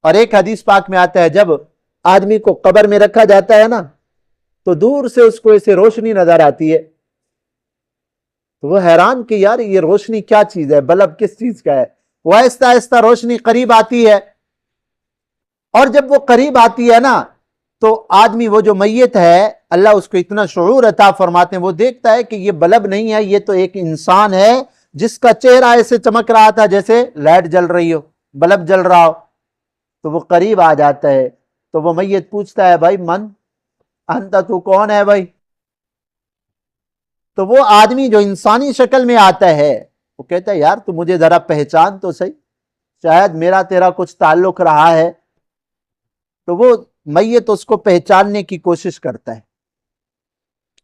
اور ایک حدیث پاک میں آتا ہے جب آدمی کو قبر میں رکھا جاتا ہے نا تو دور سے اس کو ایسے روشنی نظر آتی ہے، تو وہ حیران کہ یار یہ روشنی کیا چیز ہے، بلب کس چیز کا ہے؟ وہ آہستہ آہستہ روشنی قریب آتی ہے، اور جب وہ قریب آتی ہے نا تو آدمی وہ جو میت ہے اللہ اس کو اتنا شعور عطا فرماتے ہیں، وہ دیکھتا ہے کہ یہ بلب نہیں ہے، یہ تو ایک انسان ہے جس کا چہرہ ایسے چمک رہا تھا جیسے لائٹ جل رہی ہو، بلب جل رہا ہو۔ تو وہ قریب آ جاتا ہے تو وہ میت پوچھتا ہے بھائی من انت، تو کون ہے بھائی؟ تو وہ آدمی جو انسانی شکل میں آتا ہے وہ کہتا ہے یار تو مجھے ذرا پہچان تو صحیح، شاید میرا تیرا کچھ تعلق رہا ہے۔ تو وہ میت اس کو پہچاننے کی کوشش کرتا ہے،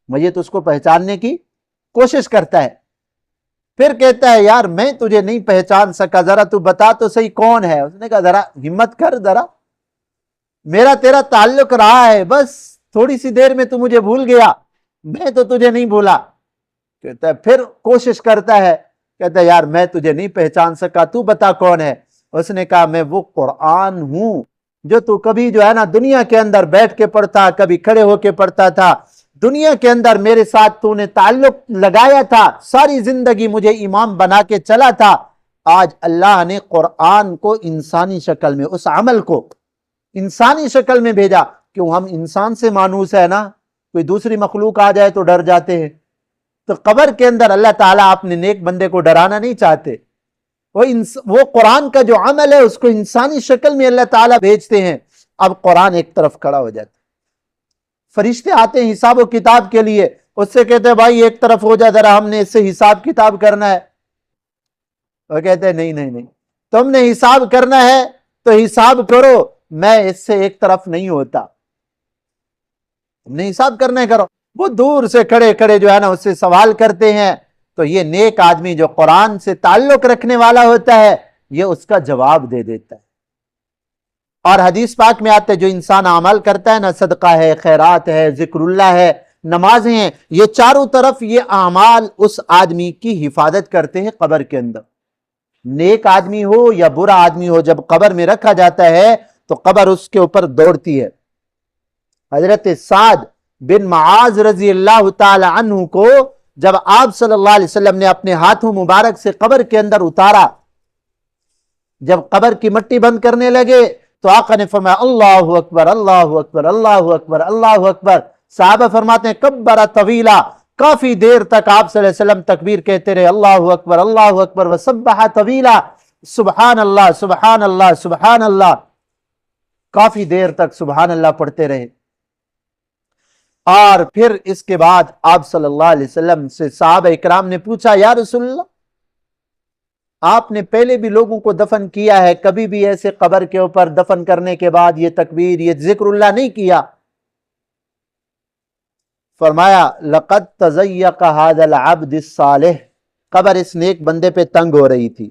میت اس کو پہچاننے کی کوشش کرتا ہے، پھر کہتا ہے یار میں تجھے نہیں پہچان سکا، ذرا تو بتا تو صحیح کون ہے؟ اس نے کہا ذرا ہمت کر، ذرا میرا تیرا تعلق رہا ہے، بس تھوڑی سی دیر میں تو مجھے بھول گیا، میں تو تجھے نہیں بھولا۔ کہتا ہے پھر کوشش کرتا ہے، کہتا ہے یار میں تجھے نہیں پہچان سکا، تو بتا کون ہے؟ اس نے کہا میں وہ قرآن ہوں جو تو کبھی جو ہے نا دنیا کے اندر بیٹھ کے پڑھتا، کبھی کھڑے ہو کے پڑھتا تھا، دنیا کے اندر میرے ساتھ تو نے تعلق لگایا تھا، ساری زندگی مجھے امام بنا کے چلا تھا، آج اللہ نے قرآن کو انسانی شکل میں، اس عمل کو انسانی شکل میں بھیجا۔ کیوں ہم انسان سے مانوس ہے نا، کوئی دوسری مخلوق آ جائے تو ڈر جاتے ہیں، تو قبر کے اندر اللہ تعالیٰ اپنے نیک بندے کو ڈرانا نہیں چاہتے، وہ قرآن کا جو عمل ہے اس کو انسانی شکل میں اللہ تعالیٰ بھیجتے ہیں۔ اب قرآن ایک طرف کھڑا ہو جاتا ہے، فرشتے آتے ہیں حساب و کتاب کے لیے، اس سے کہتے ہیں بھائی ایک طرف ہو جا ذرا، ہم نے اس سے حساب کتاب کرنا ہے۔ وہ کہتے ہیں نہیں نہیں نہیں، تم نے حساب کرنا ہے تو حساب کرو، میں اس سے ایک طرف نہیں ہوتا، تم نے حساب کرنا ہے کرو۔ وہ دور سے کھڑے کھڑے جو ہے نا اس سے سوال کرتے ہیں، تو یہ نیک آدمی جو قرآن سے تعلق رکھنے والا ہوتا ہے یہ اس کا جواب دے دیتا ہے۔ اور حدیث پاک میں آتا ہے جو انسان عمل کرتا ہے نا، صدقہ ہے، خیرات ہے، ذکر اللہ ہے، نمازیں ہیں، یہ چاروں طرف یہ اعمال اس آدمی کی حفاظت کرتے ہیں قبر کے اندر۔ نیک آدمی ہو یا برا آدمی ہو، جب قبر میں رکھا جاتا ہے تو قبر اس کے اوپر دوڑتی ہے۔ حضرت سعد بن معاذ رضی اللہ تعالی عنہ کو جب آپ صلی اللہ علیہ وسلم نے اپنے ہاتھوں مبارک سے قبر کے اندر اتارا، جب قبر کی مٹی بند کرنے لگے تو آقا نے فرمایا اللہ اکبر اللہ اکبر اللہ اکبر اللہ اکبر۔ صحابہ فرماتے ہیں کبر طویلا، کافی دیر تک آپ صلی اللہ علیہ وسلم تکبیر کہتے رہے، اللہ اکبر اللہ اکبر، وسبح طویلا، سبحان اللہ سبحان اللہ سبحان اللہ، کافی دیر تک سبحان اللہ پڑھتے رہے۔ اور پھر اس کے بعد آپ صلی اللہ علیہ وسلم سے صحابہ اکرام نے پوچھا یا رسول اللہ، آپ نے پہلے بھی لوگوں کو دفن کیا ہے، کبھی بھی ایسے قبر کے اوپر دفن کرنے کے بعد یہ تکبیر، یہ ذکر اللہ نہیں کیا؟ فرمایا لقد تضیق هذا العبد الصالح، قبر اس نیک بندے پہ تنگ ہو رہی تھی۔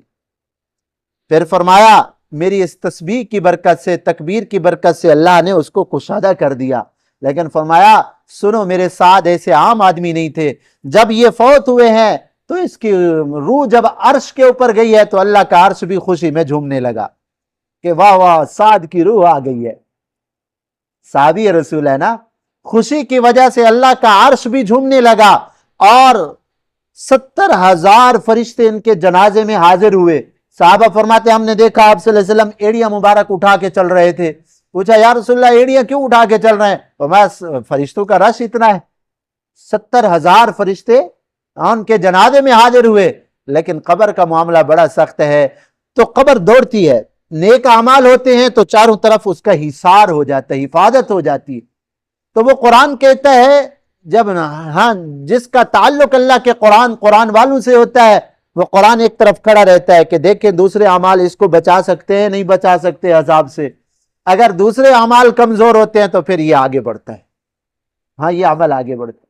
پھر فرمایا میری اس تسبیح کی برکت سے، تکبیر کی برکت سے اللہ نے اس کو کشادہ کر دیا۔ لیکن فرمایا سنو میرے ساتھ ایسے عام آدمی نہیں تھے، جب یہ فوت ہوئے ہیں تو اس کی روح جب عرش کے اوپر گئی ہے تو اللہ کا عرش بھی خوشی میں جھومنے لگا کہ واہ واہ سعد کی روح آ گئی ہے۔ صحابی رسول ہے نا، خوشی کی وجہ سے اللہ کا عرش بھی جھومنے لگا، اور 70,000 فرشتے ان کے جنازے میں حاضر ہوئے۔ صحابہ فرماتے ہم نے دیکھا آپ صلی اللہ علیہ وسلم ایڑیاں مبارک اٹھا کے چل رہے تھے، پوچھا یا رسول اللہ ایڑیاں کیوں اٹھا کے چل رہے ہیں؟ فرمایا فرشتوں کا رش اتنا ہے، 70,000 فرشتے ان کے جنازے میں حاضر ہوئے۔ لیکن قبر کا معاملہ بڑا سخت ہے، تو قبر دوڑتی ہے، نیک اعمال ہوتے ہیں تو چاروں طرف اس کا حصار ہو جاتا ہے، حفاظت ہو جاتی ہے۔ تو وہ قرآن کہتا ہے جب ہاں جس کا تعلق اللہ کے قرآن والوں سے ہوتا ہے، وہ قرآن ایک طرف کھڑا رہتا ہے کہ دیکھیں دوسرے اعمال اس کو بچا سکتے ہیں نہیں بچا سکتے عذاب سے۔ اگر دوسرے اعمال کمزور ہوتے ہیں تو پھر یہ آگے بڑھتا ہے، ہاں یہ عمل آگے بڑھتا ہے۔